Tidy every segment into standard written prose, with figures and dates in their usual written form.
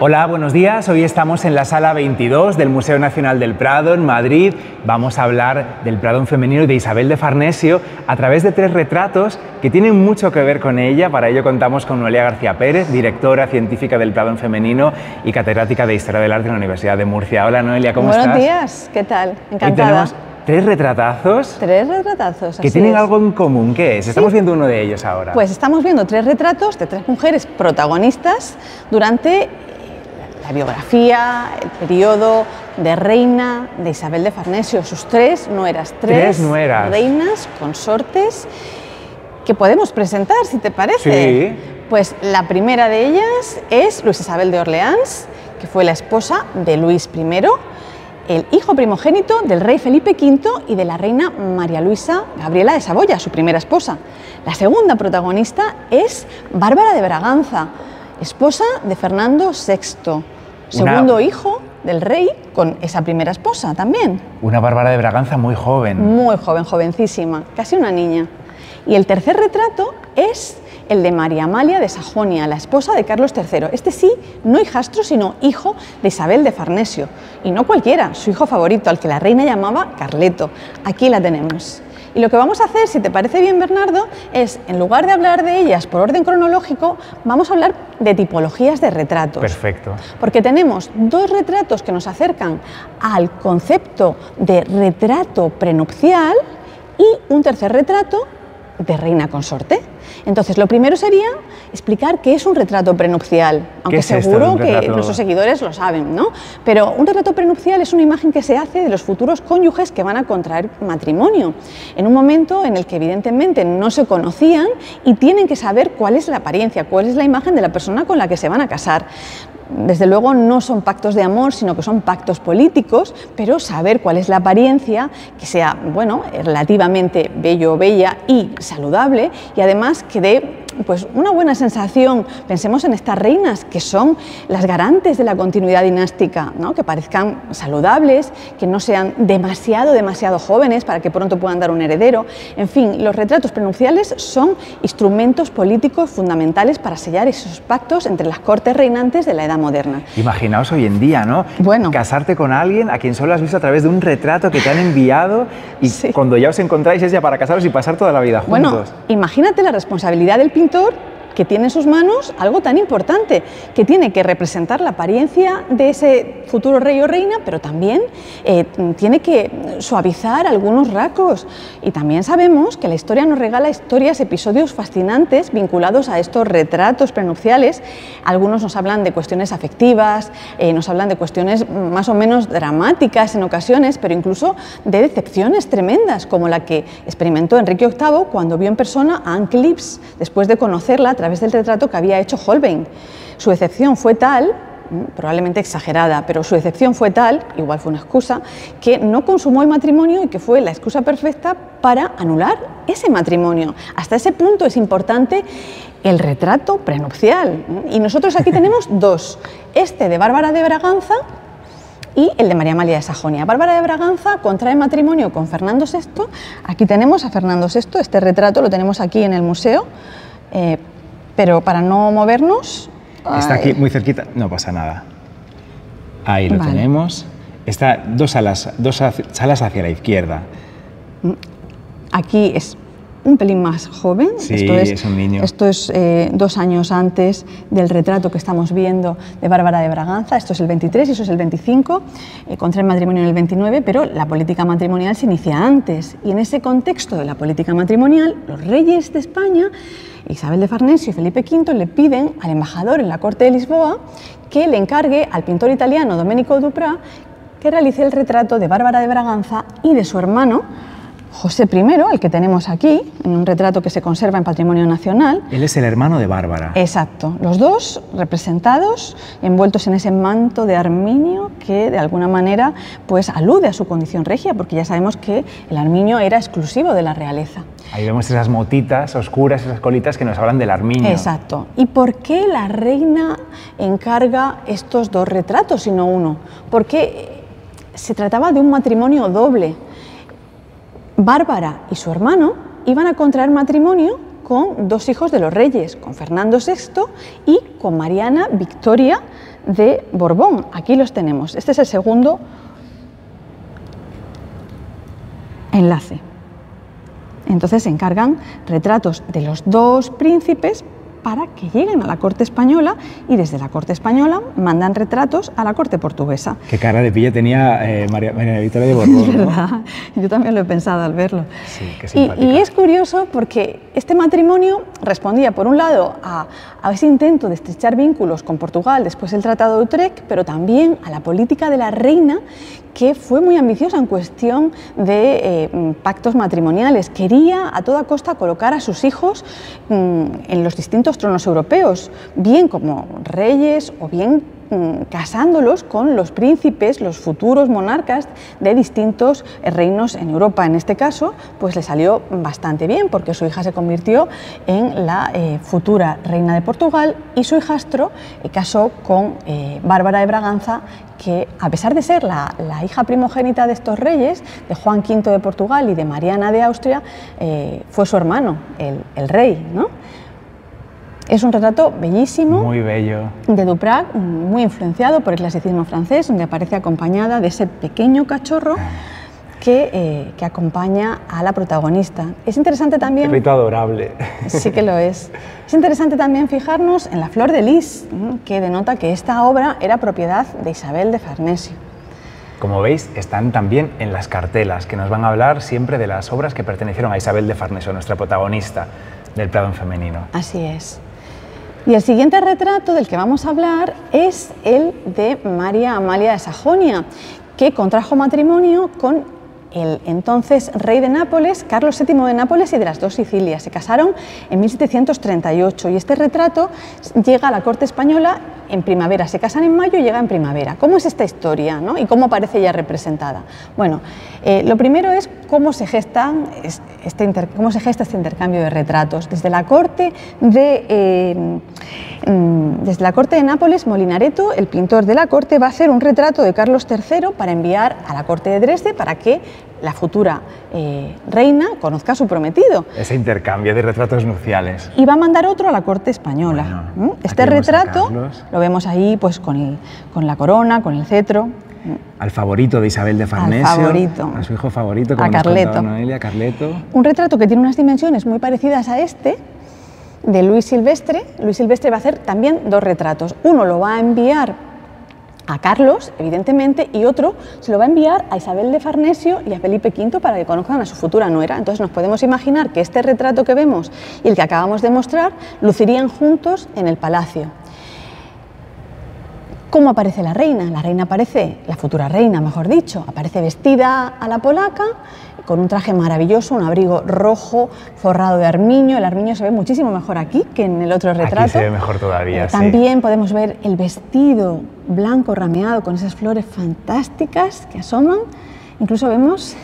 Hola, buenos días. Hoy estamos en la sala 22 del Museo Nacional del Prado, en Madrid. Vamos a hablar del Prado en femenino y de Isabel de Farnesio a través de 3 retratos que tienen mucho que ver con ella. Para ello contamos con Noelia García Pérez, directora científica del Prado en femenino y catedrática de Historia del Arte en la Universidad de Murcia. Hola, Noelia, ¿cómo estás? Buenos días, ¿qué tal? Encantada. Hoy tenemos 3 retratazos. 3 retratazos, que tienen algo en común. ¿Qué es? Estamos viendo uno de ellos ahora. Pues estamos viendo 3 retratos de 3 mujeres protagonistas durante la biografía, el periodo de reina de Isabel de Farnesio, sus 3 nueras, 3 reinas, consortes, que podemos presentar, si te parece. Sí. Pues la primera de ellas es Luisa Isabel de Orleans, que fue la esposa de Luis I, el hijo primogénito del rey Felipe V y de la reina María Luisa Gabriela de Saboya, su primera esposa. La segunda protagonista es Bárbara de Braganza, esposa de Fernando VI, segundo hijo del rey con esa primera esposa también. Una Bárbara de Braganza muy joven. Muy joven, jovencísima, casi una niña. Y el tercer retrato es el de María Amalia de Sajonia, la esposa de Carlos III. Este sí, no hijastro, sino hijo de Isabel de Farnesio. Y no cualquiera, su hijo favorito, al que la reina llamaba Carleto. Aquí la tenemos. Y lo que vamos a hacer, si te parece bien, Bernardo, es, en lugar de hablar de ellas por orden cronológico, vamos a hablar de tipologías de retratos. Perfecto. Porque tenemos 2 retratos que nos acercan al concepto de retrato prenupcial y un tercer retrato de reina consorte. Entonces, lo primero sería explicar qué es un retrato prenupcial, aunque seguro que nuestros seguidores lo saben, ¿no? Pero un retrato prenupcial es una imagen que se hace de los futuros cónyuges que van a contraer matrimonio, en un momento en el que evidentemente no se conocían y tienen que saber cuál es la apariencia, cuál es la imagen de la persona con la que se van a casar. Desde luego no son pactos de amor, sino que son pactos políticos, pero saber cuál es la apariencia, que sea, bueno, relativamente bello o bella y saludable, y además que dé pues una buena sensación. Pensemos en estas reinas que son las garantes de la continuidad dinástica, ¿no? Que parezcan saludables, que no sean demasiado jóvenes para que pronto puedan dar un heredero. En fin, los retratos prenupciales son instrumentos políticos fundamentales para sellar esos pactos entre las cortes reinantes de la edad moderna. Imaginaos hoy en día, ¿no? Bueno. Casarte con alguien a quien solo has visto a través de un retrato que te han enviado y sí, cuando ya os encontráis es ya para casaros y pasar toda la vida juntos. Bueno, imagínate la responsabilidad del pintor que tiene en sus manos algo tan importante, que tiene que representar la apariencia de ese futuro rey o reina, pero también tiene que suavizar algunos rasgos. Y también sabemos que la historia nos regala episodios fascinantes vinculados a estos retratos prenupciales. Algunos nos hablan de cuestiones afectivas, nos hablan de cuestiones más o menos dramáticas en ocasiones, pero incluso de decepciones tremendas, como la que experimentó Enrique VIII cuando vio en persona a Anne Clips, después de conocerla a través del retrato que había hecho Holbein. Su decepción fue tal, probablemente exagerada, pero su decepción fue tal, igual fue una excusa, que no consumó el matrimonio y que fue la excusa perfecta para anular ese matrimonio. Hasta ese punto es importante el retrato prenupcial. Y nosotros aquí tenemos 2, este de Bárbara de Braganza y el de María Amalia de Sajonia. Bárbara de Braganza contrae matrimonio con Fernando VI. Aquí tenemos a Fernando VI, este retrato lo tenemos aquí en el museo. Pero para no movernos... Está aquí muy cerquita, no pasa nada. Ahí lo tenemos. Está 2 salas hacia la izquierda. Aquí es un pelín más joven. Sí, es un niño. Esto es 2 años antes del retrato que estamos viendo de Bárbara de Braganza. Esto es el 23 y eso es el 25. Contrae matrimonio en el 29, pero la política matrimonial se inicia antes. Y en ese contexto de la política matrimonial, los reyes de España, Isabel de Farnesio y Felipe V, le piden al embajador en la corte de Lisboa que le encargue al pintor italiano Domenico Duprat que realice el retrato de Bárbara de Braganza y de su hermano José I, el que tenemos aquí, en un retrato que se conserva en Patrimonio Nacional. Él es el hermano de Bárbara. Exacto, los 2 representados, envueltos en ese manto de armiño que de alguna manera pues alude a su condición regia, porque ya sabemos que el armiño era exclusivo de la realeza. Ahí vemos esas motitas oscuras, esas colitas que nos hablan del armiño. Exacto. ¿Y por qué la reina encarga estos 2 retratos y no uno? Porque se trataba de un matrimonio doble. Bárbara y su hermano iban a contraer matrimonio con 2 hijos de los reyes, con Fernando VI y con Mariana Victoria de Borbón. Aquí los tenemos. Este es el segundo enlace. Entonces se encargan retratos de los dos príncipes para que lleguen a la corte española y desde la corte española mandan retratos a la corte portuguesa. Qué cara de pilla tenía María Victoria de Borbón, ¿no? ¿Verdad? Yo también lo he pensado al verlo. Sí, qué simpática. Y es curioso porque este matrimonio respondía, por un lado, a ese intento de estrechar vínculos con Portugal después del Tratado de Utrecht, pero también a la política de la reina, que fue muy ambiciosa en cuestión de pactos matrimoniales. Quería a toda costa colocar a sus hijos en los distintos tronos europeos, bien como reyes o bien casándolos con los príncipes, los futuros monarcas de distintos reinos en Europa. En este caso, pues le salió bastante bien porque su hija se convirtió en la futura reina de Portugal y su hijastro casó con Bárbara de Braganza, que a pesar de ser la hija primogénita de estos reyes, de Juan V de Portugal y de Mariana de Austria, fue su hermano, el rey, ¿no? Es un retrato bellísimo, muy bello, de Duprat, muy influenciado por el clasicismo francés, donde aparece acompañada de ese pequeño cachorro que acompaña a la protagonista. Es interesante también... Un perrito adorable. Sí que lo es. Es interesante también fijarnos en la flor de lis, que denota que esta obra era propiedad de Isabel de Farnesio. Como veis, están también en las cartelas, que nos van a hablar siempre de las obras que pertenecieron a Isabel de Farnesio, nuestra protagonista del Prado en femenino. Así es. Y el siguiente retrato del que vamos a hablar es el de María Amalia de Sajonia, que contrajo matrimonio con el entonces rey de Nápoles, Carlos VII de Nápoles y de las dos Sicilias. Se casaron en 1738 y este retrato llega a la corte española en primavera. Se casan en mayo y llega en primavera. ¿Cómo es esta historia, ¿no? Y cómo aparece ya representada? Bueno, lo primero es cómo se gesta este intercambio de retratos. Desde la corte de Nápoles, Molinareto, el pintor de la corte, va a hacer un retrato de Carlos III para enviar a la corte de Dresde para que la futura reina conozca a su prometido. Ese intercambio de retratos nupciales. Y va a mandar otro a la corte española. Bueno, este retrato lo vemos ahí pues, con la corona, con el cetro. Al favorito de Isabel de Farnesio, al favorito, a su hijo favorito, como a Carleto. Noelia, Carleto. Un retrato que tiene unas dimensiones muy parecidas a este, de Luis Silvestre. Luis Silvestre va a hacer también dos retratos. Uno lo va a enviar a Carlos, evidentemente, y otro se lo va a enviar a Isabel de Farnesio y a Felipe V para que conozcan a su futura nuera. Entonces nos podemos imaginar que este retrato que vemos y el que acabamos de mostrar lucirían juntos en el palacio. ¿Cómo aparece la reina? La reina aparece, la futura reina, mejor dicho, aparece vestida a la polaca, con un traje maravilloso, un abrigo rojo forrado de armiño. El armiño se ve muchísimo mejor aquí que en el otro retrato. Aquí se ve mejor todavía, sí. También podemos ver el vestido blanco rameado con esas flores fantásticas que asoman. Incluso vemos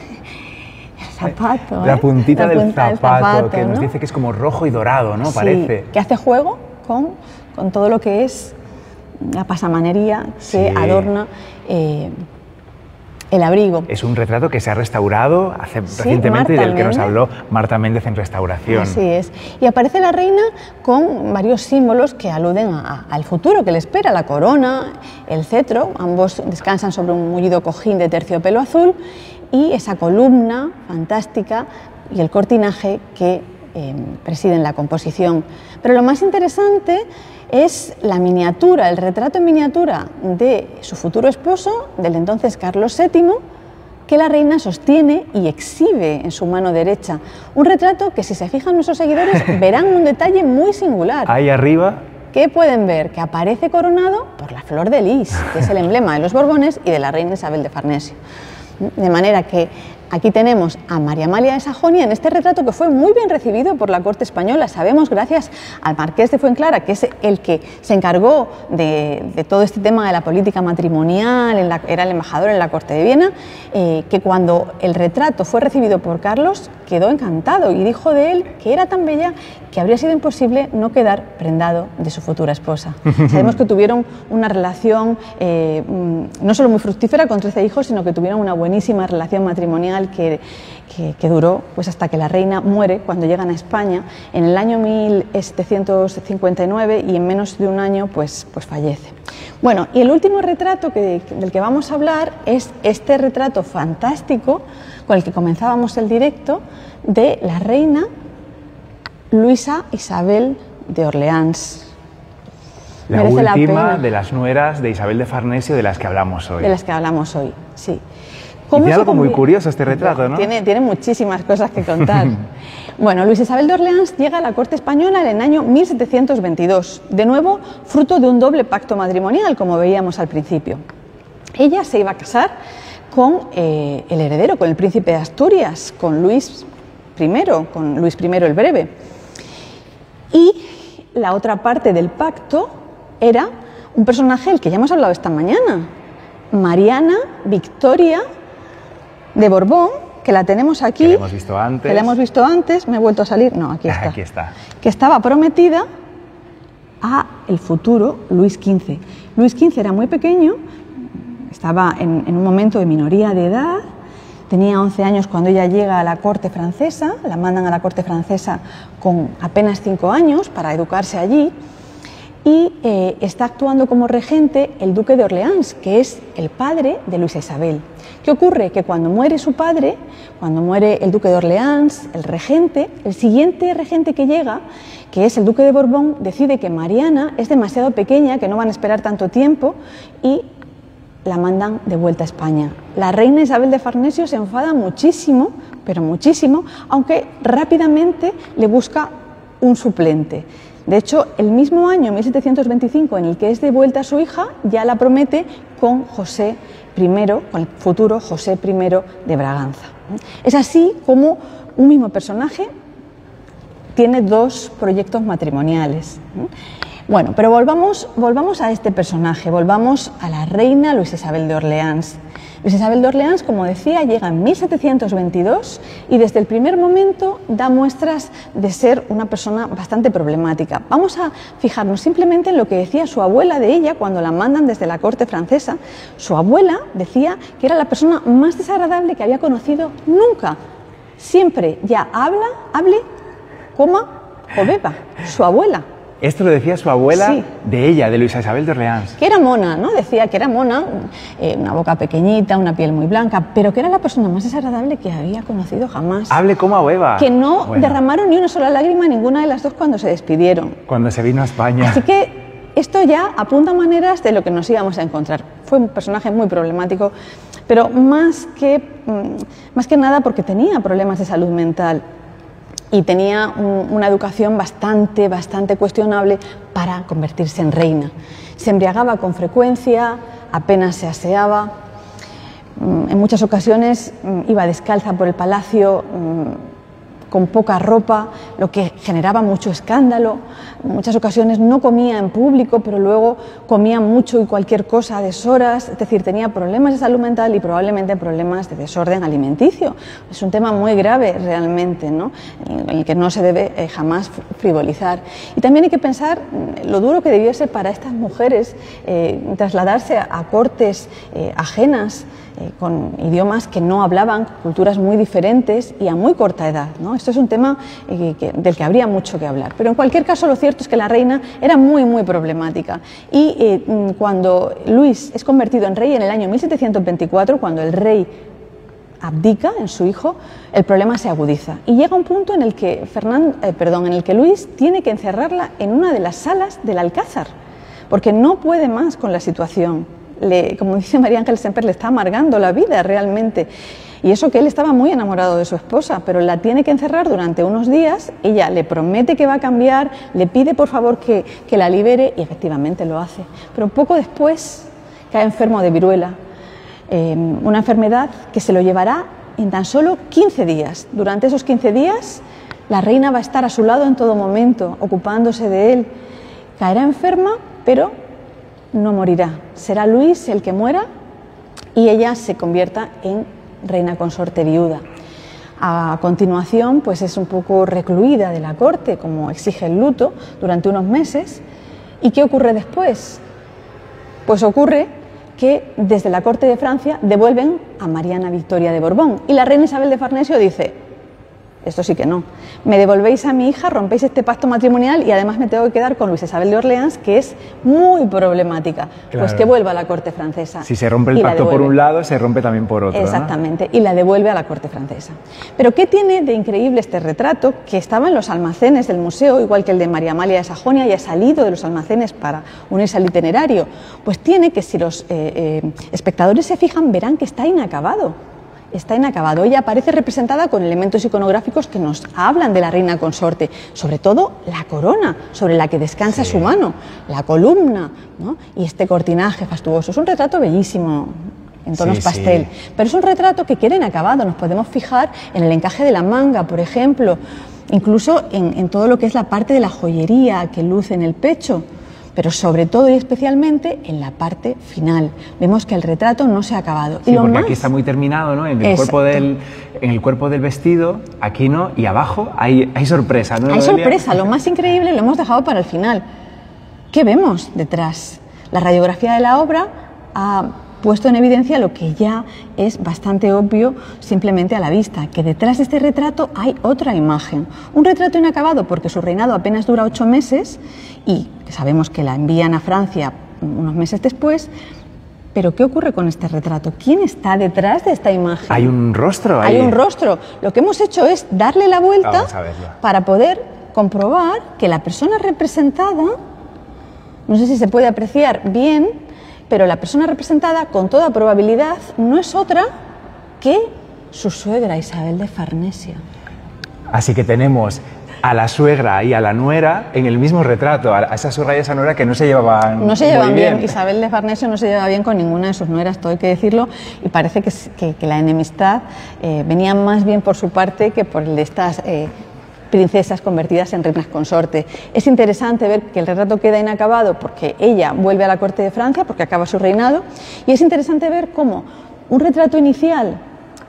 el zapato. La puntita del zapato, que ¿no? nos dice que es como rojo y dorado, ¿no? Sí, parece. que hace juego con todo lo que es la pasamanería que adorna el abrigo. Es un retrato que se ha restaurado recientemente y del que nos habló Marta Méndez en Restauración. Así es. Y aparece la reina con varios símbolos que aluden al futuro que le espera, la corona, el cetro, ambos descansan sobre un mullido cojín de terciopelo azul y esa columna fantástica y el cortinaje que presiden la composición. Pero lo más interesante es la miniatura, el retrato en miniatura de su futuro esposo, del entonces Carlos VII, que la reina sostiene y exhibe en su mano derecha. Un retrato que, si se fijan nuestros seguidores, verán un detalle muy singular. Ahí arriba. ¿Qué pueden ver? Que aparece coronado por la flor de lis, que es el emblema de los Borbones y de la reina Isabel de Farnesio. De manera que aquí tenemos a María Amalia de Sajonia en este retrato que fue muy bien recibido por la corte española. Sabemos, gracias al marqués de Fuenclara, que es el que se encargó de todo este tema de la política matrimonial, era el embajador en la corte de Viena, que cuando el retrato fue recibido por Carlos quedó encantado y dijo de él que era tan bella que habría sido imposible no quedar prendado de su futura esposa. Sabemos que tuvieron una relación no solo muy fructífera con 13 hijos, sino que tuvieron una buenísima relación matrimonial que duró pues hasta que la reina muere cuando llegan a España en el año 1759 y en menos de un año pues fallece. Bueno, y el último retrato del que vamos a hablar es este retrato fantástico con el que comenzábamos el directo de la reina Luisa Isabel de Orleans. La última de las nueras de Isabel de Farnesio de las que hablamos hoy. De las que hablamos hoy, sí. Y tiene algo muy curioso este retrato, ¿no? Tiene muchísimas cosas que contar. Bueno, Luisa Isabel de Orleans llega a la corte española en el año 1722, de nuevo fruto de un doble pacto matrimonial, como veíamos al principio. Ella se iba a casar con el heredero, con el príncipe de Asturias, con Luis I el Breve. Y la otra parte del pacto era un personaje del que ya hemos hablado esta mañana, Mariana Victoria de Borbón, que la tenemos aquí. Que la hemos visto antes. Que la hemos visto antes. ¿Me he vuelto a salir? No, aquí está. Aquí está. Que estaba prometida a el futuro Luis XV. Luis XV era muy pequeño, estaba en un momento de minoría de edad, tenía 11 años cuando ella llega a la corte francesa, la mandan a la corte francesa con apenas 5 años para educarse allí, y está actuando como regente el duque de Orleans, que es el padre de Luisa Isabel. ¿Qué ocurre? Que cuando muere su padre, cuando muere el duque de Orleans, el regente, el siguiente regente que llega, que es el duque de Borbón, decide que Mariana es demasiado pequeña, que no van a esperar tanto tiempo, y la mandan de vuelta a España. La reina Isabel de Farnesio se enfada muchísimo, pero muchísimo, aunque rápidamente le busca un suplente. De hecho, el mismo año, 1725, en el que es de vuelta a su hija, ya la promete con José I, con el futuro José I de Braganza. Es así como un mismo personaje tiene dos proyectos matrimoniales. Bueno, pero volvamos a este personaje, volvamos a la reina Luisa Isabel de Orleans. Luisa Isabel de Orleans, como decía, llega en 1722 y desde el primer momento da muestras de ser una persona bastante problemática. Vamos a fijarnos simplemente en lo que decía su abuela de ella cuando la mandan desde la corte francesa. Su abuela decía que era la persona más desagradable que había conocido nunca. Siempre ya hable, coma o beba. Su abuela. Esto lo decía su abuela, sí, de ella, de Luisa Isabel de Orleans. Que era mona, ¿no? Decía que era mona, una boca pequeñita, una piel muy blanca, pero que era la persona más desagradable que había conocido jamás. Hable, coma o beba. Que no derramaron ni una sola lágrima ninguna de las dos cuando se despidieron. Cuando se vino a España. Así que esto ya apunta maneras de lo que nos íbamos a encontrar. Fue un personaje muy problemático, pero más que nada porque tenía problemas de salud mental. Y tenía una educación bastante cuestionable para convertirse en reina. Se embriagaba con frecuencia, apenas se aseaba, en muchas ocasiones iba descalza por el palacio con poca ropa, lo que generaba mucho escándalo. En muchas ocasiones no comía en público, pero luego comía mucho y cualquier cosa a deshoras, es decir, tenía problemas de salud mental y probablemente problemas de desorden alimenticio. Es un tema muy grave realmente, ¿no? En el que no se debe jamás frivolizar. Y también hay que pensar lo duro que debió ser para estas mujeres trasladarse a cortes ajenas, con idiomas que no hablaban, culturas muy diferentes y a muy corta edad, ¿no? Esto es un tema del que habría mucho que hablar. Pero en cualquier caso lo cierto es que la reina era muy problemática. Y cuando Luis es convertido en rey en el año 1724, cuando el rey abdica en su hijo, el problema se agudiza. Y llega un punto en el que Luis tiene que encerrarla en una de las salas del Alcázar, porque no puede más con la situación. Como dice María Ángeles Semper, le está amargando la vida realmente. Y eso que él estaba muy enamorado de su esposa, pero la tiene que encerrar durante unos días. Ella le promete que va a cambiar, le pide por favor que la libere y efectivamente lo hace. Pero poco después cae enfermo de viruela, una enfermedad que se lo llevará en tan solo 15 días. Durante esos 15 días la reina va a estar a su lado en todo momento, ocupándose de él. Caerá enferma, pero no morirá. Será Luis el que muera y ella se convierta en reina consorte viuda. A continuación, pues es un poco recluida de la corte, como exige el luto, durante unos meses. ¿Y qué ocurre después? Pues ocurre que desde la corte de Francia devuelven a Mariana Victoria de Borbón y la reina Isabel de Farnesio dice: esto sí que no. Me devolvéis a mi hija, rompéis este pacto matrimonial y además me tengo que quedar con Luisa Isabel de Orleans, que es muy problemática. Claro. Pues que vuelva a la corte francesa. Si se rompe el pacto por un lado, se rompe también por otro. Exactamente, ¿no? Y la devuelve a la corte francesa. Pero ¿qué tiene de increíble este retrato? Que estaba en los almacenes del museo, igual que el de María Amalia de Sajonia, y ha salido de los almacenes para unirse al itinerario. Pues tiene que, si los espectadores se fijan, verán que está inacabado. Está inacabado. Ella aparece representada con elementos iconográficos que nos hablan de la reina consorte, sobre todo la corona sobre la que descansa su mano, la columna, ¿no? Y este cortinaje fastuoso. Es un retrato bellísimo, en tonos pastel, pero es un retrato que queda inacabado. Nos podemos fijar en el encaje de la manga, por ejemplo, incluso en todo lo que es la parte de la joyería que luce en el pecho, pero sobre todo y especialmente en la parte final. Vemos que el retrato no se ha acabado. Sí, porque aquí está muy terminado, ¿no? En el cuerpo del vestido, aquí no, y abajo hay sorpresa, ¿no? Hay sorpresa, lo más increíble lo hemos dejado para el final. ¿Qué vemos detrás? La radiografía de la obra ha puesto en evidencia lo que ya es bastante obvio simplemente a la vista, que detrás de este retrato hay otra imagen. Un retrato inacabado porque su reinado apenas dura 8 meses y sabemos que la envían a Francia unos meses después. Pero ¿qué ocurre con este retrato? ¿Quién está detrás de esta imagen? Hay un rostro ahí. Hay un rostro. Lo que hemos hecho es darle la vuelta para poder comprobar que la persona representada, no sé si se puede apreciar bien, pero la persona representada con toda probabilidad no es otra que su suegra Isabel de Farnesio. Así que tenemos a la suegra y a la nuera en el mismo retrato, a esa suegra y a esa nuera que no se llevaban bien. Isabel de Farnesio no se lleva bien con ninguna de sus nueras, todo hay que decirlo, y parece que la enemistad venía más bien por su parte que por el de estas princesas convertidas en reinas consorte. Es interesante ver que el retrato queda inacabado porque ella vuelve a la corte de Francia, porque acaba su reinado, y es interesante ver cómo un retrato inicial,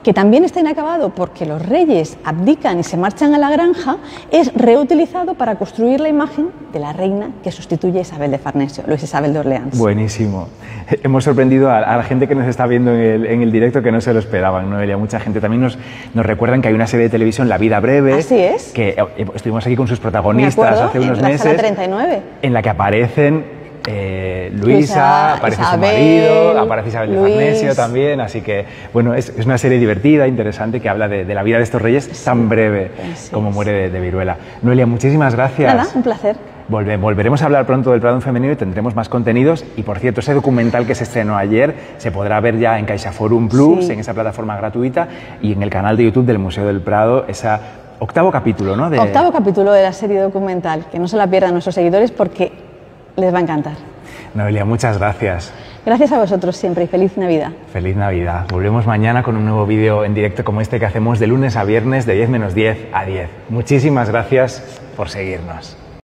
que también está inacabado porque los reyes abdican y se marchan a la granja, es reutilizado para construir la imagen de la reina que sustituye a Isabel de Farnesio, Luisa Isabel de Orleans. Buenísimo. Hemos sorprendido a la gente que nos está viendo en el directo, que no se lo esperaban, Noelia. Mucha gente también nos recuerdan que hay una serie de televisión, La vida breve. Así es. Que estuvimos aquí con sus protagonistas hace unos meses. En la sala 39. En la que aparecen Luisa, aparece Isabel, su marido, aparece Isabel de Farnesio también, así que bueno, es una serie divertida, interesante, que habla de la vida de estos reyes tan breve como muere de viruela. Noelia, muchísimas gracias. Nada, un placer. Volveremos a hablar pronto del Prado femenino y tendremos más contenidos, y por cierto, ese documental que se estrenó ayer se podrá ver ya en CaixaForum Plus, en esa plataforma gratuita, y en el canal de YouTube del Museo del Prado, esa octavo capítulo, ¿no? Octavo capítulo de la serie documental, que no se la pierdan nuestros seguidores porque les va a encantar. Noelia, muchas gracias. Gracias a vosotros siempre y feliz Navidad. Feliz Navidad. Volvemos mañana con un nuevo vídeo en directo como este que hacemos de lunes a viernes de 10 menos 10 a 10. Muchísimas gracias por seguirnos.